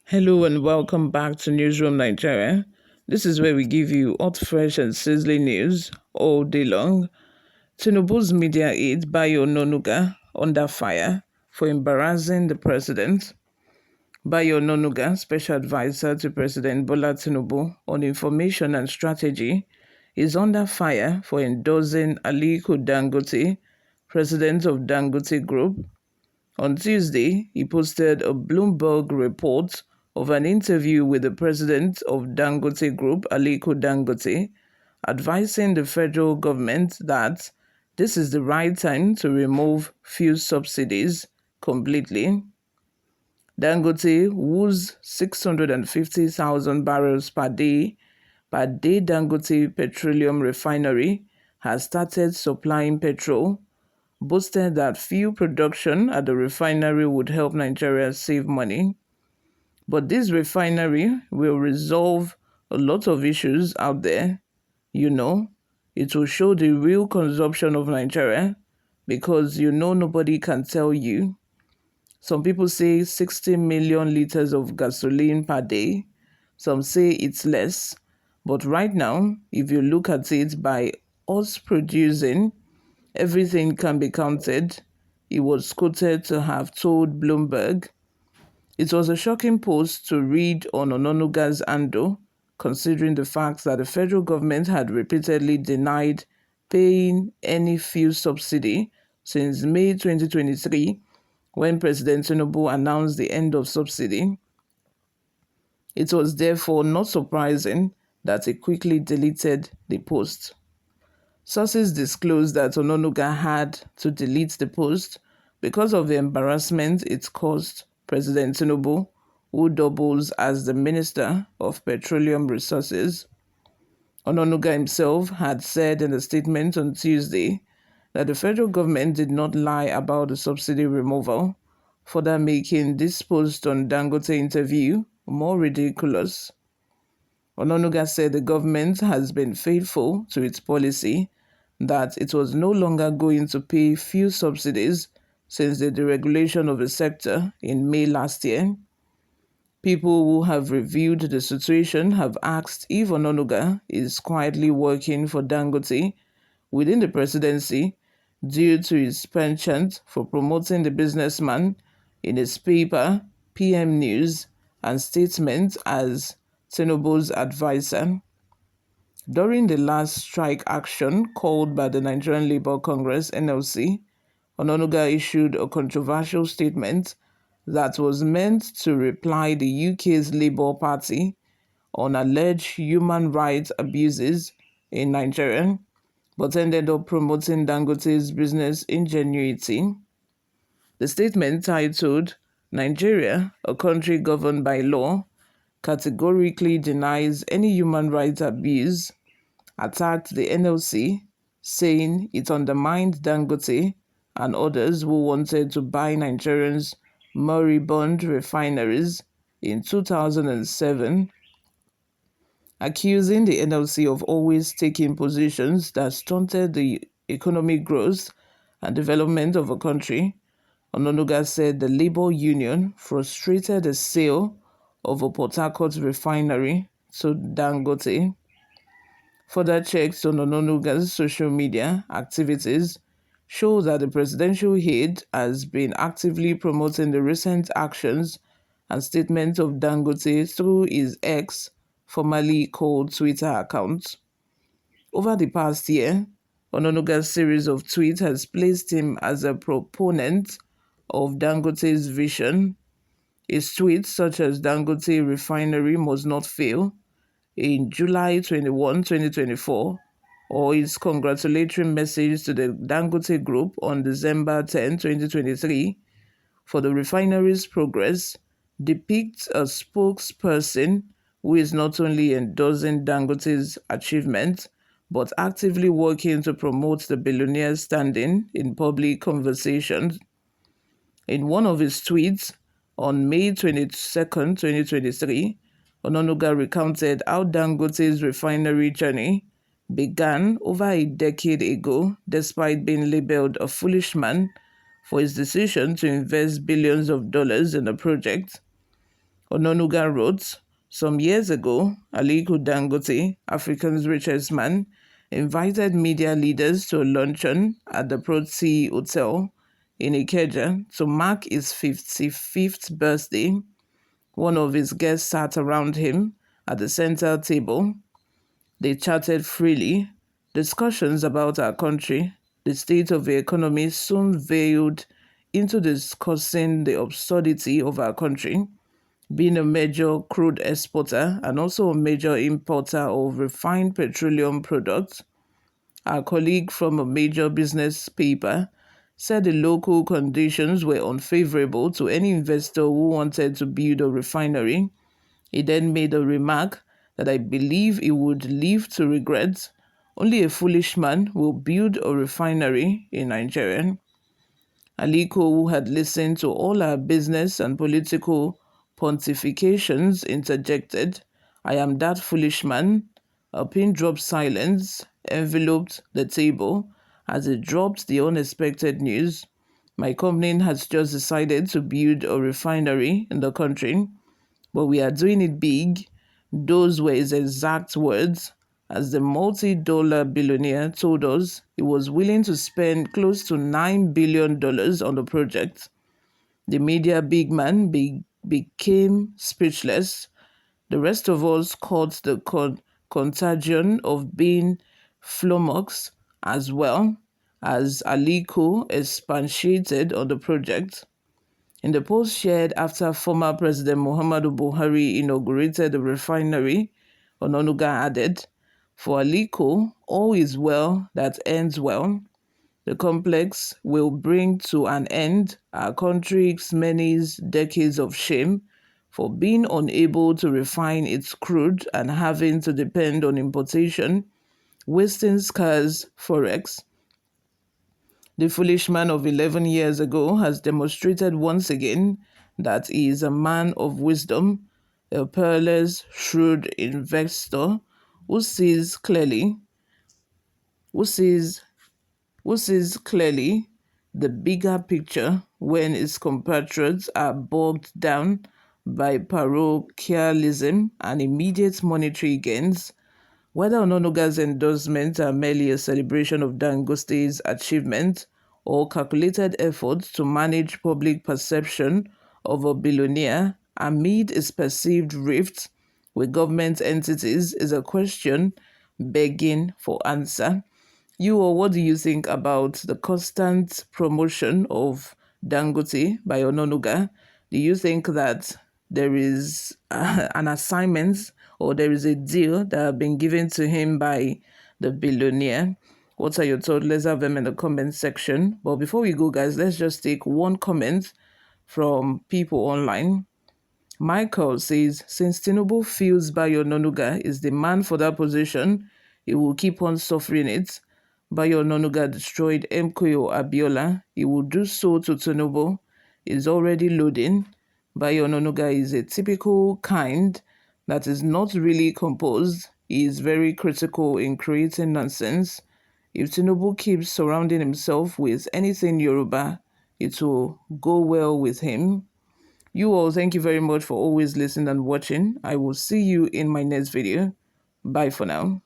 Hello and welcome back to Newsroom Nigeria. This is where we give you hot, fresh, and sizzling news all day long. Tinubu'S media aide Bayo Onanuga under fire for embarrassing the president. Bayo Onanuga, special advisor to President Bola Tinubu on information and strategy, is under fire for endorsing Aliko Dangote, president of Dangote Group. On Tuesday, he posted a Bloomberg report of an interview with the president of Dangote Group, Aliko Dangote, advising the federal government that this is the right time to remove fuel subsidies completely. Dangote, whose 650,000 barrels per day Dangote Petroleum Refinery has started supplying petrol, boasted that fuel production at the refinery would help Nigeria save money. But this refinery will resolve a lot of issues out there. You know, it will show the real consumption of Nigeria because nobody can tell you. Some people say 60 million liters of gasoline per day. Some say it's less. But right now, if you look at it by us producing, everything can be counted. He was quoted to have told Bloomberg. It was a shocking post to read on Onanuga's handle, considering the fact that the federal government had repeatedly denied paying any fuel subsidy since May 2023, when President Tinubu announced the end of subsidy. It was therefore not surprising that he quickly deleted the post. Sources disclosed that Onanuga had to delete the post because of the embarrassment it caused President Tinubu, who doubles as the Minister of Petroleum Resources. Onanuga himself had said in a statement on Tuesday that the federal government did not lie about the subsidy removal, further making this post on Dangote interview more ridiculous. Onanuga said the government has been faithful to its policy that it was no longer going to pay fuel subsidies since the deregulation of the sector in May last year. People who have reviewed the situation have asked if Onanuga is quietly working for Dangote within the presidency due to his penchant for promoting the businessman in his paper, PM News, and statements as Tinubu'S advisor. During the last strike action called by the Nigerian Labour Congress (NLC), Onanuga issued a controversial statement that was meant to reply the UK's Labour Party on alleged human rights abuses in Nigeria, but ended up promoting Dangote's business ingenuity. The statement, titled "Nigeria, a country governed by law," categorically denies any human rights abuse, attacked the NLC, saying it undermined Dangote and others who wanted to buy Nigerians' moribund refineries in 2007, accusing the NLC of always taking positions that stunted the economic growth and development of a country. Onanuga said the labor union frustrated the sale of a Port Harcourt refinery to Dangote. Further checks on Onanuga's social media activities show that the presidential aide has been actively promoting the recent actions and statements of Dangote through his X, formerly called Twitter account. Over the past year, Onanuga's series of tweets has placed him as a proponent of Dangote's vision. His tweets, such as "Dangote refinery must not fail" in July 2024, or his congratulatory message to the Dangote Group on December 10, 2023, for the refinery's progress, depicts a spokesperson who is not only endorsing Dangote's achievements, but actively working to promote the billionaire's standing in public conversations. In one of his tweets on May 22, 2023, Onanuga recounted how Dangote's refinery journey began over a decade ago, despite being labeled a foolish man for his decision to invest billions of dollars in the project. Onanuga wrote, "Some years ago, Aliko Dangote, Africa's richest man, invited media leaders to a luncheon at the Proti Hotel in Ikeja to mark his 55th birthday. One of his guests sat around him at the center table. They chatted freely. Discussions about our country, the state of the economy soon veiled into discussing the absurdity of our country, being a major crude exporter and also a major importer of refined petroleum products. Our colleague from a major business paper said the local conditions were unfavorable to any investor who wanted to build a refinery. He then made a remark that I believe he would live to regret. Only a foolish man will build a refinery in Nigeria." Aliko, who had listened to all our business and political pontifications, interjected, "I am that foolish man." A pin drop silence enveloped the table as it dropped the unexpected news. "My company has just decided to build a refinery in the country, but we are doing it big." Those were his exact words. As the multi-dollar billionaire told us, he was willing to spend close to $9 billion on the project. The media big man became speechless. The rest of us caught the contagion of being flummoxed as well as Aliko expatiated on the project. In the post shared after former President Muhammadu Buhari inaugurated the refinery, Onanuga added, "For Aliko, all is well that ends well. The complex will bring to an end our country's many decades of shame for being unable to refine its crude and having to depend on importation, wasting scarce forex. The foolish man of 11 years ago has demonstrated once again that he is a man of wisdom, a peerless, shrewd investor who sees clearly, who sees, who sees clearly the bigger picture when his compatriots are bogged down by parochialism and immediate monetary gains. Whether Onanuga's endorsements are merely a celebration of Dangote's achievement or calculated efforts to manage public perception of a billionaire amid its perceived rift with government entities is a question begging for answer. You, or what do you think about the constant promotion of Dangote by Onanuga? Do you think that there is an assignment or there is a deal that have been given to him by the billionaire? What are your thoughts? Let's have them in the comment section. But before we go, guys, let's just take one comment from people online. Michael says, since Tinubu feels Bayo Onanuga is the man for that position, he will keep on suffering it. Bayo Onanuga destroyed MKO Abiola. He will do so to Tinubu. He's already loading. Bayo Onanuga is a typical kind that is not really composed. He is very critical in creating nonsense. If Tinubu keeps surrounding himself with anything Yoruba, it will go well with him. You all, thank you very much for always listening and watching. I will see you in my next video. Bye for now.